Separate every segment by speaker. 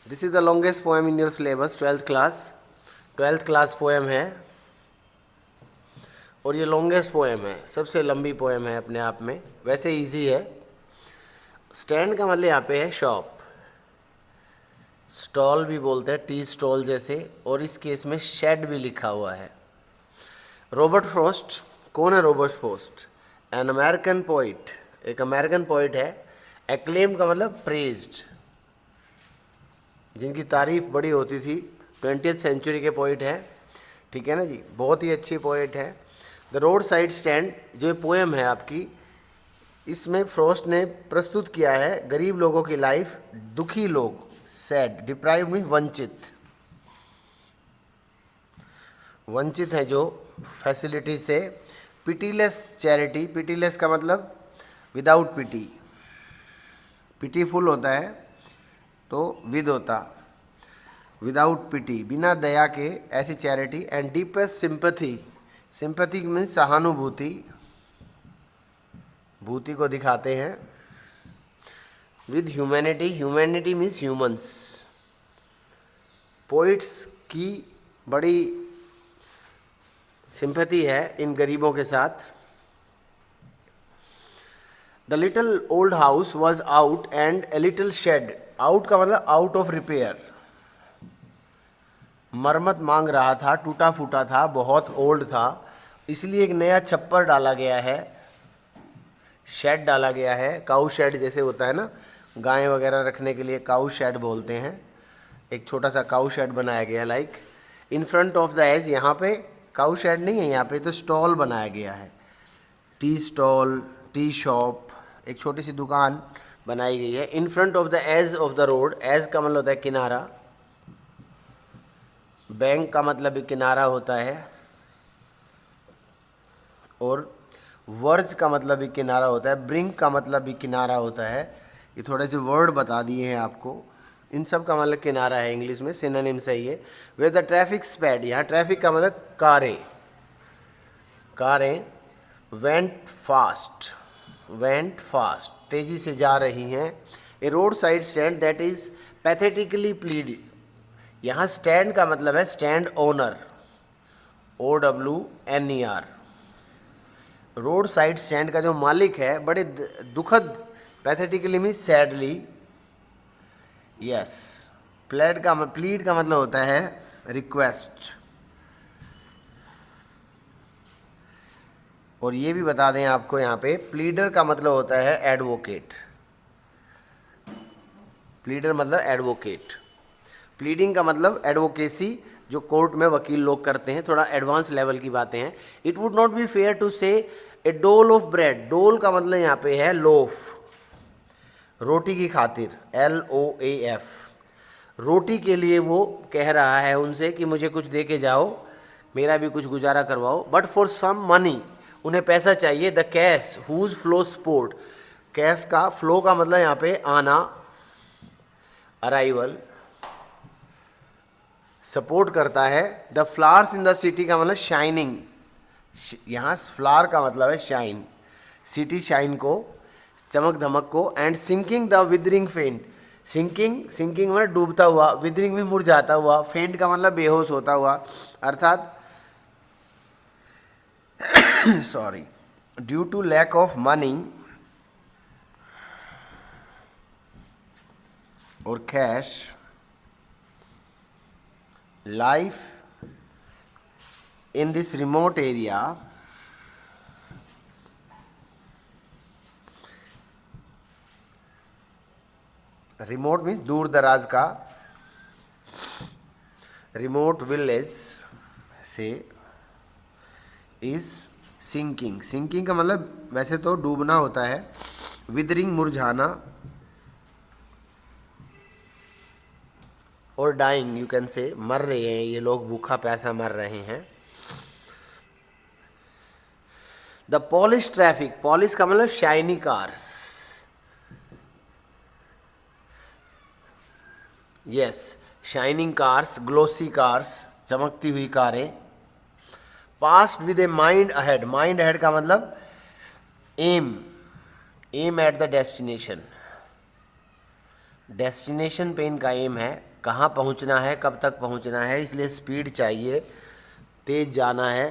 Speaker 1: This is the longest poem in your syllabus, 12th class poem है और ये longest poem है, सबसे लंबी पोएम है अपने आप में। वैसे इजी है। स्टैंड का मतलब यहाँ पे है शॉप, स्टॉल भी बोलते हैं, टी स्टॉल जैसे, और इस केस में शेड भी लिखा हुआ है। रॉबर्ट फ्रॉस्ट, कौन है Robert Frost? An American poet, एक अमेरिकन पोइट है। एक्लेम्ड का मतलब प्रेज्ड, जिनकी तारीफ बड़ी होती थी, 20th सेंचुरी के पोइट हैं, ठीक है ना जी, बहुत ही अच्छी पोइट है। द रोड साइड स्टैंड जो पोएम है आपकी, इसमें फ्रॉस्ट ने प्रस्तुत किया है गरीब लोगों की लाइफ, दुखी लोग, सैड, डिप्राइव्ड मीन्स वंचित, वंचित है जो फैसिलिटी से। पिटीलेस चैरिटी, पिटीलेस का मतलब विदाउट पिटी, पिटीफुल होता है तो विद होता, विदाउट पिटी, बिना दया के, ऐसी charity. And deepest sympathy, sympathy means सहानुभूति, भूति को दिखाते हैं। With humanity, humanity means humans, poets की बड़ी सिंपैथी है इन गरीबों के साथ। The little old house was out and a little shed, out का मतलब आउट ऑफ रिपेयर, मरम्मत मांग रहा था, टूटा फूटा था, बहुत ओल्ड था, इसलिए एक नया छप्पर डाला गया है, शेड डाला गया है। काऊ शेड जैसे होता है ना, गायें वगैरह रखने के लिए काऊ शेड बोलते हैं, एक छोटा सा काऊ शेड बनाया गया। Like in front of the edge, यहाँ पे काऊ शेड नहीं है, यहाँ पे तो स्टॉल बनाया गया है, टी स्टॉल, टी शॉप, एक छोटी सी दुकान बनाई गई है। In front of the edge of the road, edge का मतलब होता है किनारा, बैंक का मतलब भी किनारा होता है, और वर्ज का मतलब भी किनारा होता है, ब्रिंक का मतलब भी किनारा होता है। ये थोड़े से वर्ड बता दिए हैं आपको, इन सब का मतलब किनारा है, इंग्लिश में सिनोनिम सही है। वे द ट्रैफिक स्पैड, यहाँ ट्रैफिक का मतलब कारें, कारें वेंट फास्ट, वेंट फास्ट, तेजी से जा रही हैं। A road side stand that is pathetically plead, यहाँ स्टैंड का मतलब है stand owner, OWNER, road side stand का जो मालिक है, बड़े दुखद, pathetically means sadly, yes, plead का मतलब होता है रिक्वेस्ट। और ये भी बता दें आपको, यहाँ पे प्लीडर का मतलब होता है एडवोकेट, प्लीडर मतलब एडवोकेट। प्लीडिंग का मतलब एडवोकेसी, जो कोर्ट में वकील लोग करते हैं, थोड़ा एडवांस लेवल की बातें हैं। It would not be fair to say a डोल ऑफ ब्रेड, डोल का मतलब यहाँ पे है लोफ, रोटी की खातिर, LOAF, रोटी के लिए वो कह रहा है उनसे कि मुझे कुछ दे के जाओ, मेरा भी कुछ गुजारा करवाओ। बट फॉर सम मनी, उन्हें पैसा चाहिए। The cash whose flow sport, cash का फ्लो का मतलब यहाँ पे आना, अराइवल, सपोर्ट करता है। The flowers in the city का मतलब शाइनिंग, यहाँ फ्लावर का मतलब है शाइन, सिटी शाइन को, चमक धमक को। एंड सिंकिंग द विदरिंग फेंट, सिंकिंग, सिंकिंग मतलब डूबता हुआ, विदरिंग में मुरझाता हुआ, फेंट का मतलब बेहोश होता हुआ, अर्थात sorry, due to lack of money और cash, life in this remote area remote means दूर दराज का, रिमोट विलेज से, इज सिंकिंग, सिंकिंग का मतलब वैसे तो डूबना होता है, विदरिंग मुरझाना, और डाइंग यू कैन से, मर रहे हैं ये लोग, भूखा प्यासा मर रहे हैं। द पॉलिश ट्रैफिक, पॉलिश का मतलब shiny cars, yes, shining cars, glossy cars, चमकती हुई कारें। Past with a mind ahead, mind ahead का मतलब aim, aim at the destination, destination पे इनका एम है, कहाँ पहुँचना है, कब तक पहुँचना है, इसलिए स्पीड चाहिए, तेज जाना है।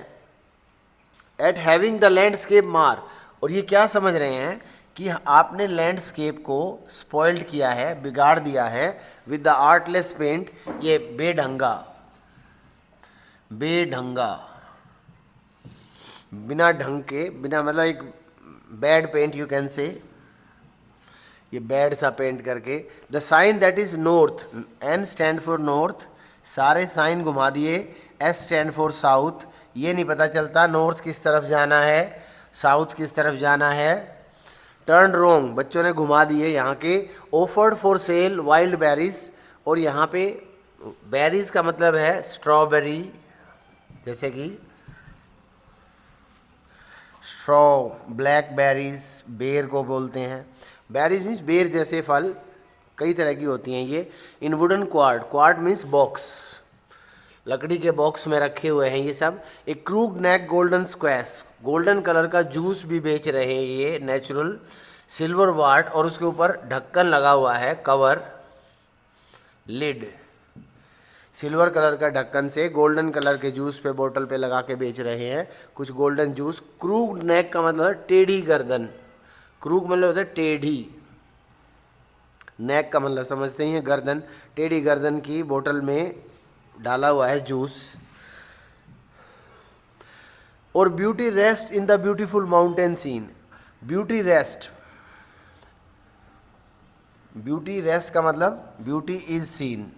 Speaker 1: एट हैविंग द लैंडस्केप मार, और ये क्या समझ रहे हैं कि आपने लैंडस्केप को स्पॉइल्ड किया है, बिगाड़ दिया है विद द आर्टलेस पेंट, ये बेढंगा, बेढंगा, बिना ढंग के, बिना मतलब एक bad paint you can say, ये बैड सा पेंट करके। The sign that is north, N stand for north, सारे साइन घुमा दिए। एस स्टैंड फॉर साउथ, ये नहीं पता चलता नॉर्थ किस तरफ जाना है, साउथ किस तरफ जाना है। टर्न रोंग, बच्चों ने घुमा दिए यहाँ के। Offered for sale wild berries, और यहाँ पे बेरीज का मतलब है स्ट्रॉबेरी, जैसे कि स्ट्रॉ, ब्लैक बेरीज, बेर को बोलते हैं। बेरीज मीन्स बेर जैसे फल, कई तरह की होती हैं ये। In wooden crate, crate means box, लकड़ी के बॉक्स में रखे हुए हैं ये सब। एक क्रूड नेक गोल्डन स्क्वैश, गोल्डन कलर का जूस भी बेच रहे हैं ये, नेचुरल। सिल्वर वाट, और उसके ऊपर ढक्कन लगा हुआ है, कवर, लिड, सिल्वर कलर का ढक्कन से गोल्डन कलर के जूस पे बोतल पे लगा के बेच रहे हैं कुछ गोल्डन जूस। क्रूग नेक का मतलब है टेढ़ी गर्दन, क्रूग मतलब होता है टेढ़ी, नेक का मतलब समझते ही हैं गर्दन, टेढ़ी गर्दन की बोतल में डाला हुआ है जूस। और beauty rest in the beautiful mountain scene, beauty rest, beauty rest का मतलब ब्यूटी इज सीन,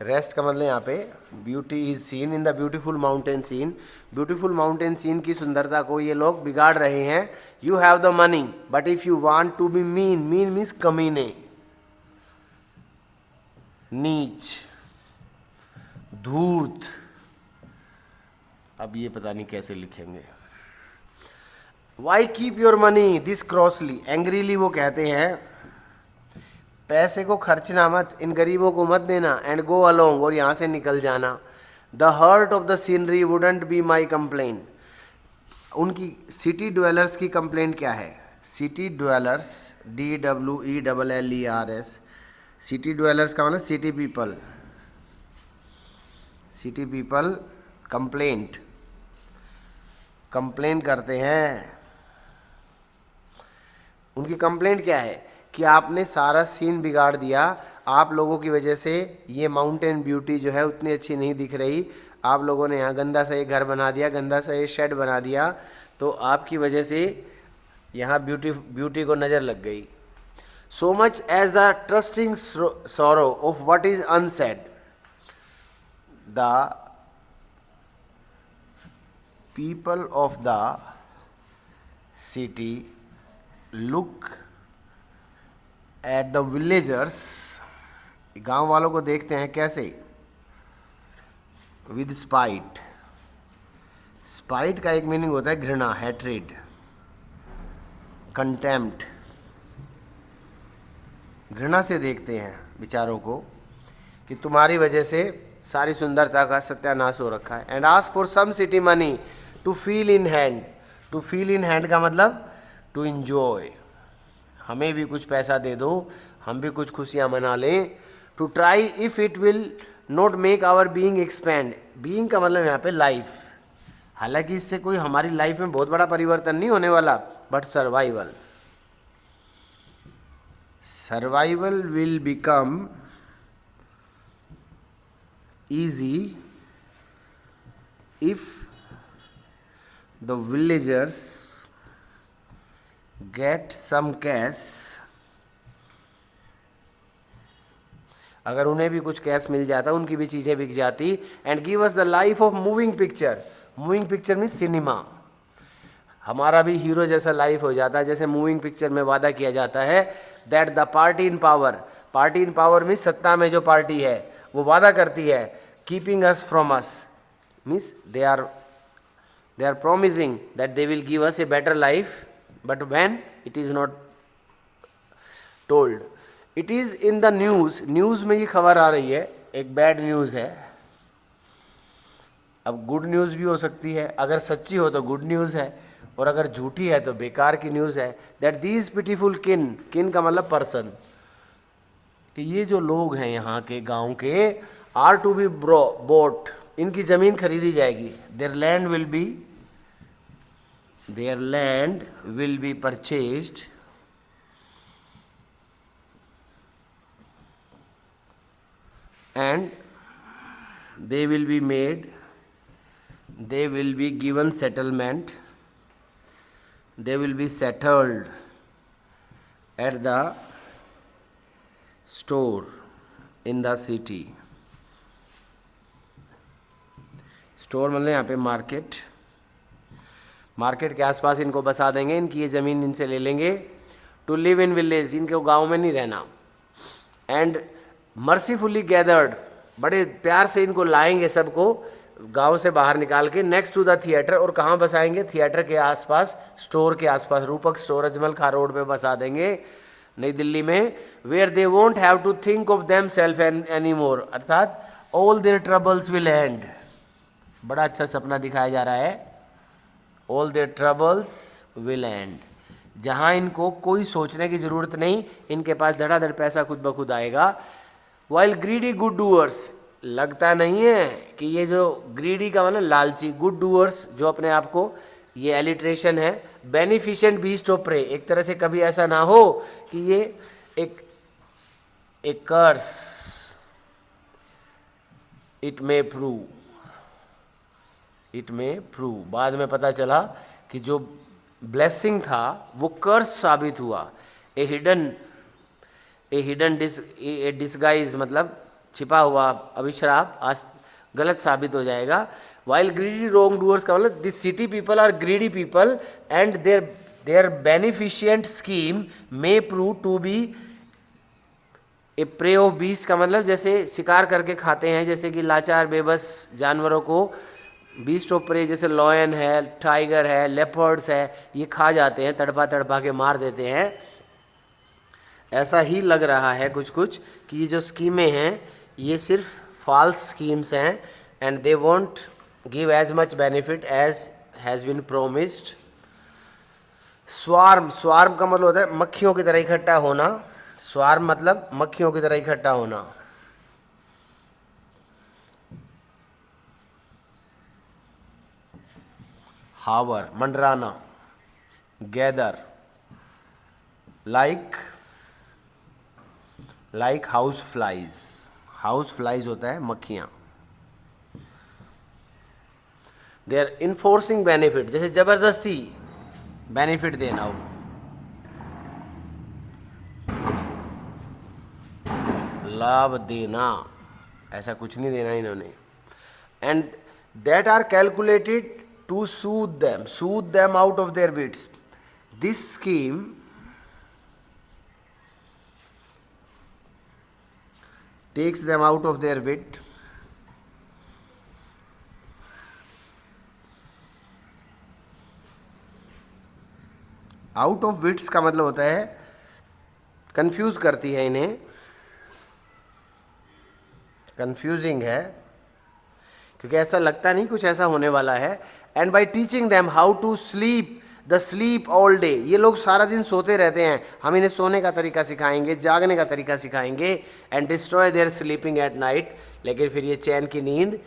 Speaker 1: रेस्ट का मतलब यहाँ पे beauty is seen in the beautiful mountain scene, beautiful mountain scene की सुंदरता को ये लोग बिगाड़ रहे हैं। You have the money but if you want to be mean, mean means कमीने, नीच, धूर्त, अब ये पता नहीं कैसे लिखेंगे। Why keep your money this crossly, angrily वो कहते हैं पैसे को खर्चना मत, इन गरीबों को मत देना। एंड गो अलोंग, और यहाँ से निकल जाना। The hurt of the scenery wouldn't be my complain, उनकी सिटी ड्वेलर्स की कंप्लेंट क्या है? City dwellers, DWELLERS, city dwellers का मतलब city people, city people complaint, complain करते हैं। उनकी कंप्लेंट क्या है कि आपने सारा सीन बिगाड़ दिया, आप लोगों की वजह से ये माउंटेन ब्यूटी जो है उतनी अच्छी नहीं दिख रही, आप लोगों ने यहाँ गंदा सा ये घर बना दिया, गंदा सा ये शेड बना दिया, तो आपकी वजह से यहाँ ब्यूटी को नज़र लग गई। So much as the trusting sorrow of what is unsaid, the people of the city look at the villagers, गांव वालों को देखते हैं कैसे? विद स्पाइट, स्पाइट का एक मीनिंग होता है घृणा, हैट्रेड, कंटेम्प्ट, घृणा से देखते हैं विचारों को कि तुम्हारी वजह से सारी सुंदरता का सत्यानाश हो रखा है। And ask for some city money to feel in hand, to feel in hand का मतलब टू इंजॉय, हमें भी कुछ पैसा दे दो, हम भी कुछ खुशियाँ मना लें। To try if it will not make our being expend, being का मतलब यहाँ पे लाइफ, हालांकि इससे कोई हमारी लाइफ में बहुत बड़ा परिवर्तन नहीं होने वाला, but survival, survival will become easy if the villagers get some cash, अगर उन्हें भी कुछ कैश मिल जाता, उनकी भी चीज़ें बिक जाती। And give us the life of moving picture, moving picture means cinema, हमारा भी हीरो जैसा लाइफ हो जाता है, जैसे मूविंग पिक्चर में वादा किया जाता है। That the party in power, party in power means सत्ता में जो पार्टी है वो वादा करती है keeping us from us, means they are promising that they will give us a better life, but when it is not told, it is in the news, news में ये खबर आ रही है, एक बैड न्यूज़ है। अब गुड न्यूज़ भी हो सकती है, अगर सच्ची हो तो गुड न्यूज़ है, और अगर झूठी है तो बेकार की न्यूज़ है। दैट दीज पिटीफुल किन, किन का मतलब पर्सन, कि ये जो लोग हैं यहाँ के गांव के, आर टू बी बोट, इनकी ज़मीन खरीदी जाएगी। There land will be purchased and they will be given settlement, they will be settled at the store in the city। Store मतलब यहाँ पे मार्केट के आसपास इनको बसा देंगे, इनकी ये ज़मीन इनसे ले लेंगे। टू लिव इन विलेज, इनको गांव में नहीं रहना। एंड मर्सीफुली गैदर्ड, बड़े प्यार से इनको लाएंगे सबको गांव से बाहर निकाल के, नेक्स्ट टू द थिएटर। और कहाँ बसाएंगे? थिएटर के आसपास, स्टोर के आसपास, रूपक स्टोर अजमल खां रोड पे बसा देंगे नई दिल्ली में। Where they won't have to think of them self any more, अर्थात all their troubles will end. बड़ा अच्छा सपना दिखाया जा रहा है, all their troubles will end, जहाँ इनको कोई सोचने की ज़रूरत नहीं, इनके पास धड़ाधड़ पैसा खुद ब खुद आएगा। वाइल ग्रीडी गुड डूअर्स, लगता नहीं है कि ये जो ग्रीडी का मतलब लालची, गुड डूअर्स जो अपने आप को, ये एलिट्रेशन है। बेनिफिशिएंट बीस्ट ऑफ प्रे, एक तरह से कभी ऐसा ना हो कि ये एक कर्स, इट मे प्रूव, बाद में पता चला कि जो ब्लेसिंग था वो कर्स साबित हुआ। ए हिडन डिस्गाइज मतलब छिपा हुआ अभिश्राप आज गलत साबित हो जाएगा। वाइल ग्रीडी रॉन्ग डूअर्स का मतलब this city people are greedy people and their beneficent scheme may prove to be a prey of beast का मतलब जैसे शिकार करके खाते हैं, जैसे कि लाचार बेबस जानवरों को बीस्ट ऑफ प्रे, जैसे लॉयन है, टाइगर है, लेपर्ड्स है, ये खा जाते हैं, तड़पा के मार देते हैं। ऐसा ही लग रहा है कुछ कि ये जो स्कीमें हैं ये सिर्फ फॉल्स स्कीम्स हैं and they won't give as much benefit as has been promised. Swarm का मतलब होता है मक्खियों की तरह इकट्ठा होना। स्वार्म मतलब मक्खियों की तरह इकट्ठा होना। हावर मंडराना, गैदर, लाइक हाउस फ्लाइज होता है मक्खियां। दे आर इन्फोर्सिंग बेनिफिट, जैसे जबरदस्ती बेनिफिट देना हो। लाभ देना, ऐसा कुछ नहीं देना इन्होंने। And that are calculated to soothe them out of their wits. This scheme takes them out of their wit, out of wits का मतलब होता है कंफ्यूज करती है इन्हें, कंफ्यूजिंग है क्योंकि ऐसा लगता नहीं कुछ ऐसा होने वाला है। And by teaching them how to sleep all day, ये लोग सारा दिन सोते रहते हैं, हम इन्हें सोने का तरीका सिखाएंगे, जागने का तरीका सिखाएंगे। And destroy there sleeping at night, लेकिन फिर ये चैन की नींद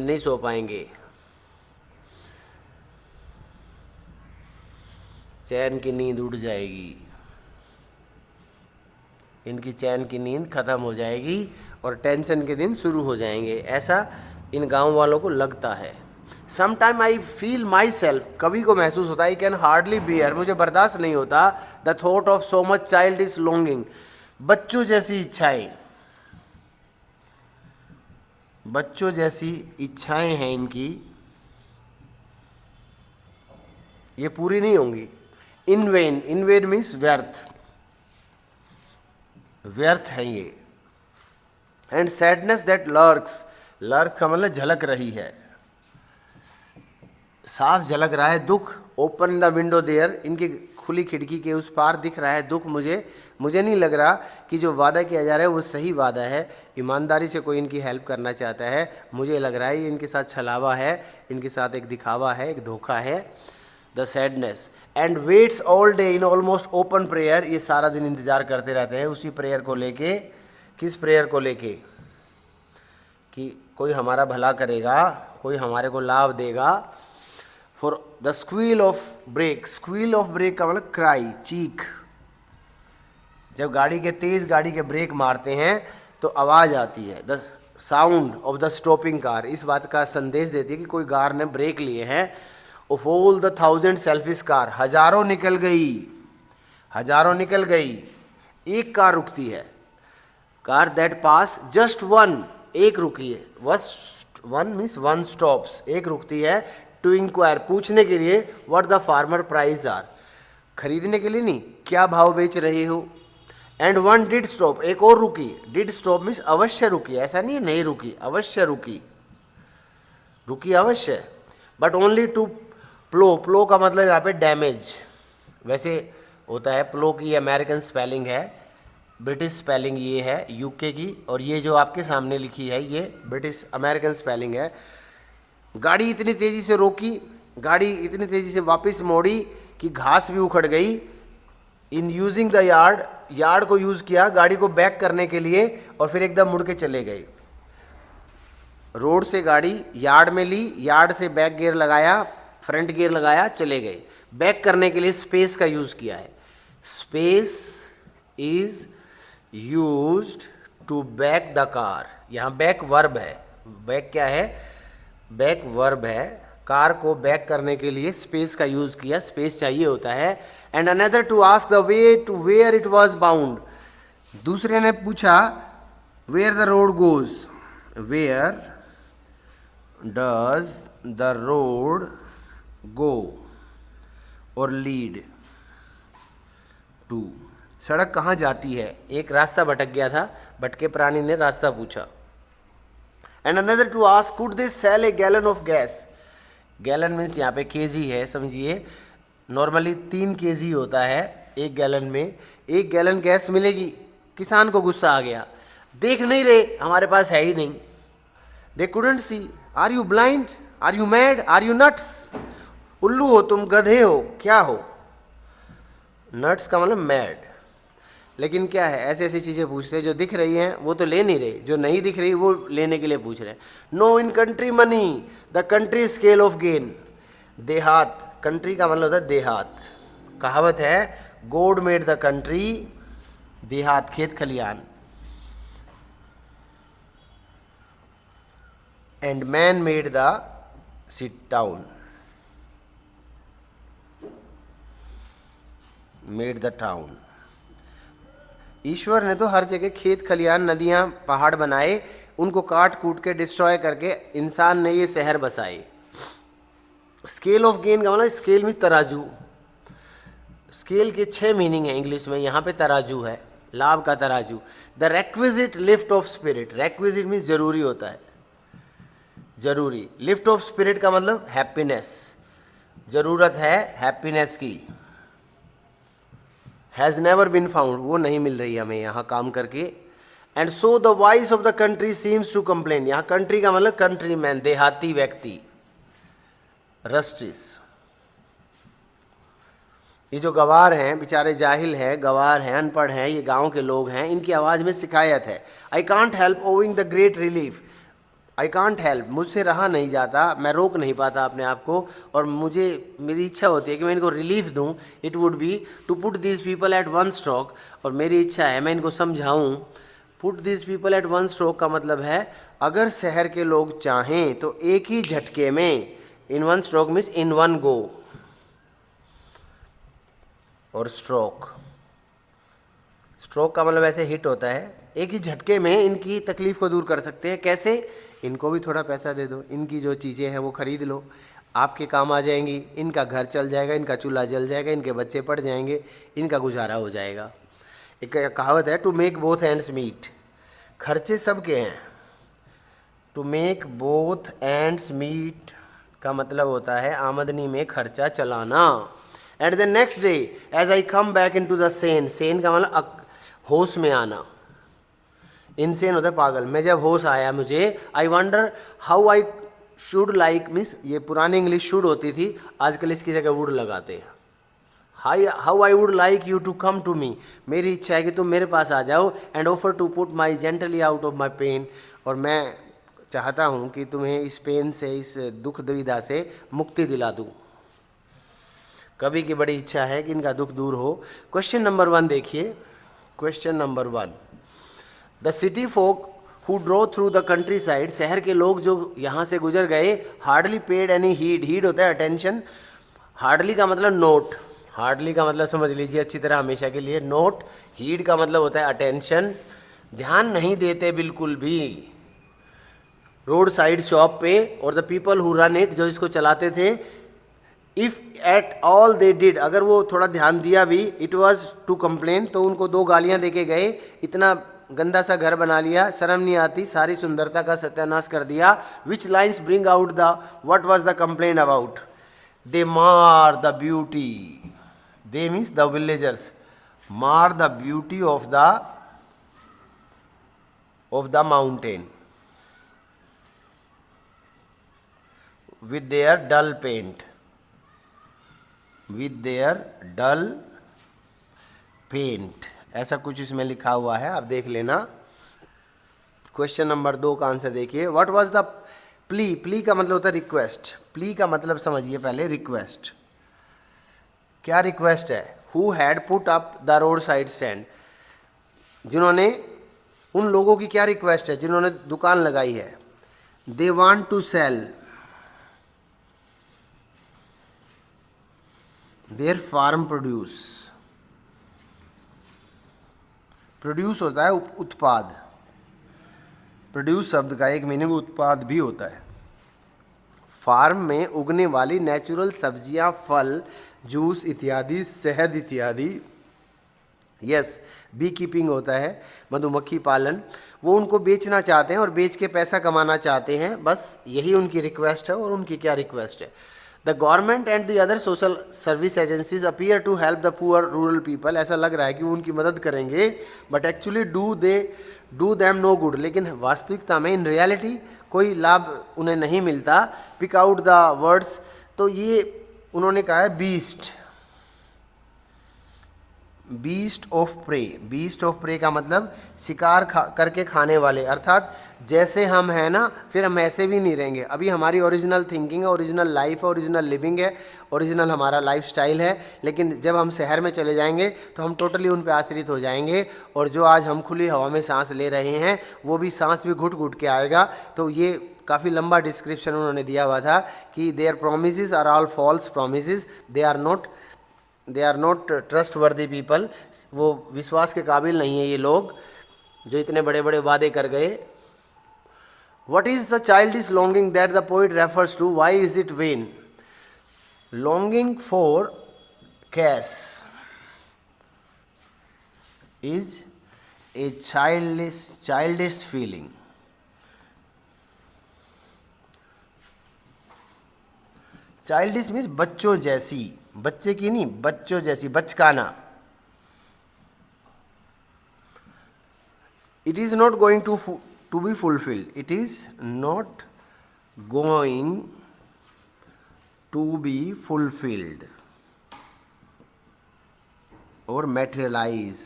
Speaker 1: नहीं सो पाएंगे। चैन की नींद उड़ जाएगी, इनकी चैन की नींद खत्म हो जाएगी और टेंशन के दिन शुरू हो जाएंगे, ऐसा इन गांव वालों को लगता है। Sometime I feel my self, कभी को महसूस होता है, आई कैन हार्डली बियर, मुझे बर्दाश्त नहीं होता, the thought of so much child is longing, बच्चों जैसी इच्छाएं हैं इनकी, ये पूरी नहीं होंगी। इन वेन मीन्स व्यर्थ है ये। एंड सैडनेस दैट लर्क्स का मतलब झलक रही है, साफ झलक रहा है दुख। ओपन द विंडो देयर, इनकी खुली खिड़की के उस पार दिख रहा है दुख। मुझे नहीं लग रहा कि जो वादा किया जा रहा है वो सही वादा है, ईमानदारी से कोई इनकी हेल्प करना चाहता है। मुझे लग रहा है ये इनके साथ छलावा है, इनके साथ एक दिखावा है, एक धोखा है। The sadness, and waits all day in almost open prayer, ये सारा दिन इंतजार करते रहते हैं उसी प्रेयर को लेके। किस प्रेयर को लेके? कि कोई हमारा भला करेगा, कोई हमारे को लाभ देगा। For the squeal of brake, squeal of brake का मतलब क्राई, चीख। जब गाड़ी के तेज गाड़ी के ब्रेक मारते हैं तो आवाज़ आती है, the sound of the stopping car, इस बात का संदेश देती है कि कोई कार ने ब्रेक लिए हैं। Of all the 1000 selfish car, हजारों निकल गई, हजारों निकल गई, एक कार रुकती है। Car that pass just one, एक रुकी है, वन मीन्स वन स्टॉप्स, एक रुकती है। टू इंक्वायर, पूछने के लिए, what the farmer price are, खरीदने के लिए नहीं, क्या भाव बेच रहे हो। एंड वन डिड स्टॉप, एक और रुकी, डिड स्टॉप मीन्स अवश्य रुकी, ऐसा नहीं है नहीं रुकी, अवश्य रुकी, रुकी अवश्य। बट ओनली टू प्लो, प्लो का मतलब यहाँ पे डैमेज, वैसे होता है प्लो की अमेरिकन स्पेलिंग है, ब्रिटिश स्पेलिंग ये है यूके की, और ये जो आपके सामने लिखी है ये ब्रिटिश अमेरिकन स्पेलिंग है। गाड़ी इतनी तेज़ी से रोकी, गाड़ी इतनी तेज़ी से वापस मोड़ी कि घास भी उखड़ गई। In using the yard, yard को यूज़ किया गाड़ी को बैक करने के लिए, और फिर एकदम मुड़ के चले गए। रोड से गाड़ी यार्ड में ली, यार्ड से बैक गियर लगाया, फ्रंट गियर लगाया, चले गए। बैक करने के लिए स्पेस का यूज़ किया है। Space is used to back the car, यहाँ बैक वर्ब है। बैक क्या है? बैक वर्ब है। कार को बैक करने के लिए स्पेस का यूज़ किया, स्पेस चाहिए होता है। And another to ask the way to where it was bound, दूसरे ने पूछा where the road goes, where does the road go और लीड टू, सड़क कहाँ जाती है। एक रास्ता भटक गया था, भटके प्राणी ने रास्ता पूछा। And another to ask could this sell a gallon of gas, gallon means यहाँ पे केजी है, समझिए। नॉर्मली 3 केजी होता है एक गैलन में, 1 गैलन गैस मिलेगी। किसान को गुस्सा आ गया, देख नहीं रहे, हमारे पास है ही नहीं। They couldn't see, are you blind, are you mad, are you nuts, उल्लू हो तुम, गधे हो, क्या हो। नट्स का मतलब मैड। लेकिन क्या है, ऐसी ऐसी चीज़ें पूछते हैं जो दिख रही हैं वो तो ले नहीं रहे, जो नहीं दिख रही वो लेने के लिए पूछ रहे हैं। No in country money the country scale of gain, देहात, कंट्री का मतलब होता है देहात। कहावत है गॉड मेड द कंट्री, देहात खेत खलियान, and man made the city town, made the town. ईश्वर ने तो हर जगह खेत खलियान, नदियाँ, पहाड़ बनाए, उनको काट कूट के डिस्ट्रॉय करके इंसान ने ये शहर बसाए। स्केल ऑफ गेन का मतलब स्केल में तराजू, स्केल के 6 मीनिंग है इंग्लिश में, यहाँ पे तराजू है, लाभ का तराजू। The requisite lift off spirit, requisite means जरूरी होता है, जरूरी। लिफ्ट ऑफ स्पिरिट का मतलब हैप्पीनेस, जरूरत है हैप्पीनेस की। हैज़ नेवर बिन फाउंड, वो नहीं मिल रही हमें यहाँ काम करके। And so the voice of the country seems to complain, यहाँ कंट्री का मतलब कंट्री मैन, देहाती व्यक्ति, रस्टिस। ये जो गवार हैं, बेचारे जाहिल हैं, गवार हैं, अनपढ़ हैं, ये गांव के लोग हैं, इनकी आवाज़ में शिकायत है। I can't help owing the great relief, I can't help, मुझसे रहा नहीं जाता, मैं रोक नहीं पाता अपने आप को, और मुझे मेरी इच्छा होती है कि मैं इनको रिलीफ दूं। It would be to put these people at one stroke, और मेरी इच्छा है मैं इनको समझाऊं। Put these people at one stroke का मतलब है अगर शहर के लोग चाहें तो एक ही झटके में, in one stroke means in one go, और स्ट्रोक, स्ट्रोक का मतलब ऐसे हिट होता है, एक ही झटके में इनकी तकलीफ को दूर कर सकते हैं। कैसे? इनको भी थोड़ा पैसा दे दो, इनकी जो चीज़ें हैं वो खरीद लो, आपके काम आ जाएंगी, इनका घर चल जाएगा, इनका चूल्हा जल जाएगा, इनके बच्चे पढ़ जाएंगे, इनका गुजारा हो जाएगा। एक कहावत है to make both ends meet, खर्चे सबके हैं। To make both ends meet का मतलब होता है आमदनी में खर्चा चलाना। At the next day as I come back into the sense, sense का मतलब होश में आना, इनसेन होता है पागल। मैं जब होश आया मुझे, I wonder how I should like means ये पुरानी इंग्लिश शुड होती थी, आजकल इसकी जगह वुड लगाते हैं। How I would like you to come to me, मेरी इच्छा है कि तुम मेरे पास आ जाओ, and offer to put my gently out of my pain, और मैं चाहता हूँ कि तुम्हें इस पेन से, इस दुख दुविधा से मुक्ति दिला दूँ। कवि की बड़ी इच्छा है कि इनका दुख दूर हो। क्वेश्चन नंबर 1 देखिए, question number 1, the city folk who drew through the countryside, शहर के लोग जो यहाँ से गुजर गए, hardly paid any heed, heed होता है अटेंशन, हार्डली का मतलब नोट, हार्डली का मतलब समझ लीजिए अच्छी तरह हमेशा के लिए, नोट, हीड का मतलब होता है अटेंशन, ध्यान नहीं देते बिल्कुल भी, रोड साइड शॉप पे, और the people who run it, जो इसको चलाते थे, if at all they did, अगर वो थोड़ा ध्यान दिया भी, इट वॉज टू कंप्लेन, तो उनको 2 गालियाँ दे के गए, इतना गंदा सा घर बना लिया, शर्म नहीं आती, सारी सुंदरता का सत्यानाश कर दिया। Which lines bring out the what was the complain about, they mar the beauty, they means the villagers, mar the beauty of the mountain with their dull paint, with their dull paint, ऐसा कुछ इसमें लिखा हुआ है, आप देख लेना। Question number 2 का आंसर देखिए, what was the plea, plea का मतलब होता है रिक्वेस्ट, प्ली का मतलब समझिए पहले, रिक्वेस्ट, क्या रिक्वेस्ट है, who had put up the road side stand, जिन्होंने, उन लोगों की क्या रिक्वेस्ट है जिन्होंने दुकान लगाई है, they want to sell their farm produce, produce होता है उत्पाद, प्रोड्यूस शब्द का एक मीनिंग उत्पाद भी होता है, फार्म में उगने वाली नेचुरल सब्जियां, फल, जूस इत्यादि, शहद इत्यादि, यस, बी कीपिंग होता है मधुमक्खी पालन, वो उनको बेचना चाहते हैं और बेच के पैसा कमाना चाहते हैं, बस यही उनकी रिक्वेस्ट है। और उनकी क्या रिक्वेस्ट है, the government and the other social service agencies appear to help the poor rural people, ऐसा लग रहा है कि वो उनकी मदद करेंगे, but actually do them no good, लेकिन वास्तविकता में, इन रियलिटी, कोई लाभ उन्हें नहीं मिलता। पिक आउट द वर्ड्स, तो ये उन्होंने कहा है beast, beast of prey, beast of prey का मतलब शिकार करके खाने वाले, अर्थात जैसे हम हैं ना, फिर हम ऐसे भी नहीं रहेंगे, अभी हमारी ओरिजिनल थिंकिंग है, ओरिजिनल लाइफ है, ओरिजिनल लिविंग है, ओरिजिनल हमारा लाइफ स्टाइल है, लेकिन जब हम शहर में चले जाएंगे तो हम टोटली उन पे आश्रित हो जाएंगे, और जो आज हम खुली हवा में सांस ले रहे हैं वो भी सांस भी घुट घुट के आएगा। तो ये काफ़ी लंबा डिस्क्रिप्शन उन्होंने दिया हुआ था कि their promises are all false promises, they are not trustworthy people, वो विश्वास के काबिल नहीं है ये लोग जो इतने बड़े बड़े वादे कर गए। What is the child is longing that the poet refers to, why is it vain, longing for cash is a childish feeling, childish means बच्चों जैसी, बच्चे की नहीं, बच्चों जैसी, बचकाना। It is not going to be fulfilled, it is not going to be fulfilled, और materialise,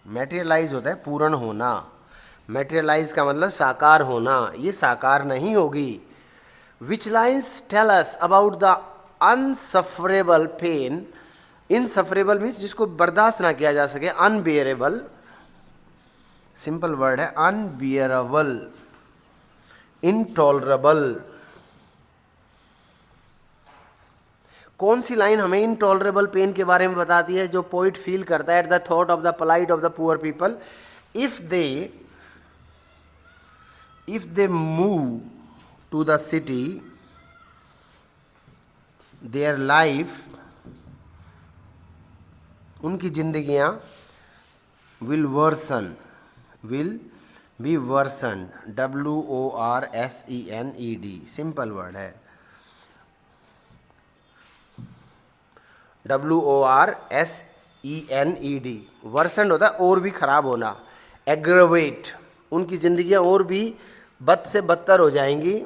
Speaker 1: मैटेरियलाइज होता है पूर्ण होना, मैटेरियलाइज का मतलब साकार होना, ये साकार नहीं होगी। Which lines tell us about the unsufferable pain, insufferable means जिसको बर्दाश्त ना किया जा सके, अनबियरेबल, सिंपल वर्ड है, अनबियरेबल, इनटॉलरेबल। कौन सी लाइन हमें इनटॉलरेबल पेन के बारे में बताती है, जो पोइट फील करता है at the thought of the plight of the poor people, if they move to the city, their life, उनकी जिंदगियां will be worsen, WORSENED, simple word है, WORSENED, वर्सन होता है और भी खराब होना, एग्रवेट, उनकी जिंदगियां और भी बद से बदतर हो जाएंगी।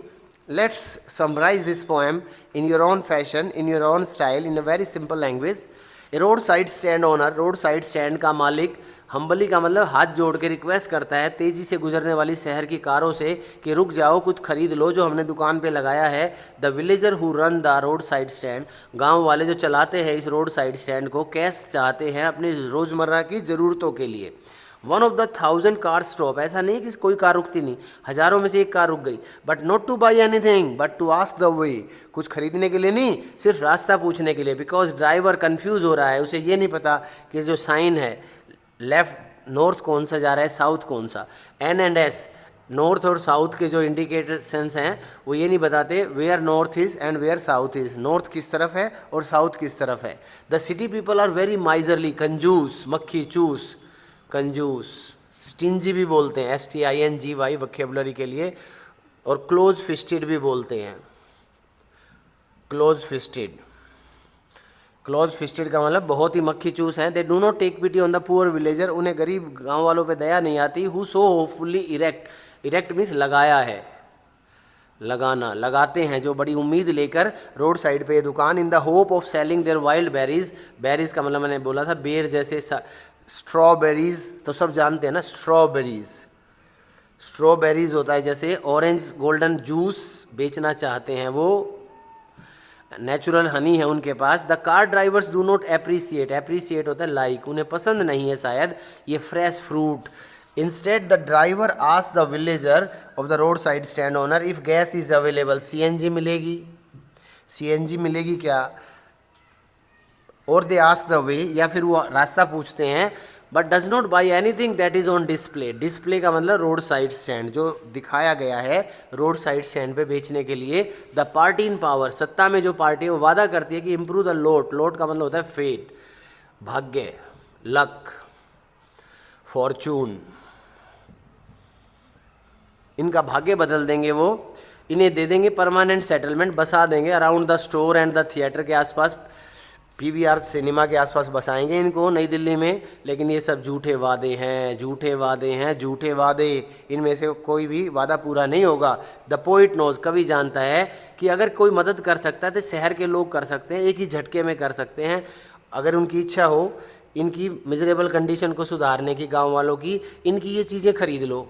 Speaker 1: Let's summarise this poem in your own fashion, in your own style, in a very simple language. A road side stand owner, road side stand का मालिक, हम्बली का मतलब हाथ जोड़ के रिक्वेस्ट करता है तेज़ी से गुजरने वाली शहर की कारों से कि रुक जाओ, कुछ खरीद लो जो हमने दुकान पे लगाया है। The villager who run the road side stand, गांव वाले जो चलाते हैं इस रोड साइड स्टैंड को, कैश चाहते हैं अपनी रोज़मर्रा की ज़रूरतों के लिए। One of the 1000 car stop, ऐसा नहीं कि कोई कार रुकती नहीं, हज़ारों में से एक कार रुक गई। But not to buy anything but to ask the way, कुछ खरीदने के लिए नहीं, सिर्फ रास्ता पूछने के लिए। बिकॉज ड्राइवर कंफ्यूज हो रहा है, उसे ये नहीं पता कि जो साइन है लेफ्ट नॉर्थ कौन सा जा रहा है, साउथ कौन सा। एन एंड एस, नॉर्थ और साउथ के जो इंडिकेशंस हैं वो ये नहीं बताते where north is and where south is, north किस तरफ है और साउथ किस तरफ है। The city people are very miserly, कंजूस, मक्खी चूस, कंजूस। स्टिंजी भी बोलते हैं, STINGY वोकैबुलरी के लिए। और क्लोज फिस्टेड भी बोलते हैं, क्लोज फिस्टेड। क्लोज फिस्टेड का मतलब बहुत ही मक्खी चूस हैं। They do not take pity on the poor villager, उन्हें गरीब गांव वालों पे दया नहीं आती। Who so hopefully erect, erect means लगाया है, लगाना, लगाते हैं, जो बड़ी उम्मीद लेकर रोड साइड पे ये दुकान। In the hope of selling their wild berries, berries का मतलब मैंने बोला था बेर जैसे, स्ट्रॉबेरीज तो सब जानते हैं ना, स्ट्रॉबेरीज, स्ट्रॉबेरीज होता है जैसे, ऑरेंज गोल्डन जूस बेचना चाहते हैं वो, नेचुरल हनी है उनके पास। The car drivers do not appreciate, appreciate होता है लाइक, उन्हें पसंद नहीं है शायद ये fresh fruit. Instead the driver ask the villager of the road side stand owner if gas is available, CNG मिलेगी, CNG मिलेगी क्या। और दे आस्क द वे, या फिर वो रास्ता पूछते हैं। But does not by anything that is on display, display का मतलब रोड साइड स्टैंड, जो दिखाया गया है रोड साइड स्टैंड पे बेचने के लिए। द पार्टी इन पावर, सत्ता में जो पार्टी है वो वादा करती है कि इम्प्रूव द लोट, लोट का मतलब होता है फेट, भाग्य, लक, फॉर्चून, इनका भाग्य बदल देंगे वो, इन्हें दे देंगे परमानेंट सेटलमेंट, बसा देंगे around the store and the theatre के आसपास, PVR सिनेमा के आसपास बसाएंगे इनको नई दिल्ली में। लेकिन ये सब झूठे वादे हैं, झूठे वादे हैं, झूठे वादे, इनमें से कोई भी वादा पूरा नहीं होगा। द पोइट नोज, कवि जानता है कि अगर कोई मदद कर सकता है तो शहर के लोग कर सकते हैं, एक ही झटके में कर सकते हैं अगर उनकी इच्छा हो इनकी मिजरेबल कंडीशन को सुधारने की, गाँव वालों की। इनकी ये चीज़ें खरीद लो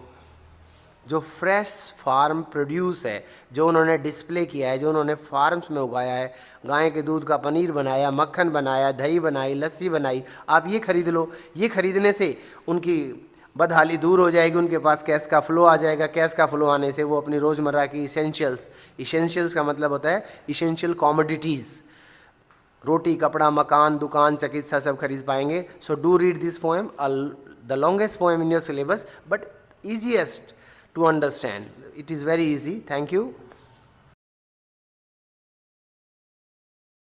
Speaker 1: जो फ्रेश फार्म प्रोड्यूस है, जो उन्होंने डिस्प्ले किया है, जो उन्होंने फार्म्स में उगाया है, गाय के दूध का पनीर बनाया, मक्खन बनाया, दही बनाई, लस्सी बनाई, आप ये खरीद लो। ये खरीदने से उनकी बदहाली दूर हो जाएगी, उनके पास कैश का फ्लो आ जाएगा। कैश का फ्लो आने से वो अपनी रोज़मर्रा की इसेंशियल्स, इसेंशियल्स का मतलब होता है इसेंशियल कॉमोडिटीज़, रोटी, कपड़ा, मकान, दुकान, चिकित्सा सब खरीद पाएंगे। So do read this poem, the longest poem in your syllabus but easiest to understand. It is very easy. Thank you.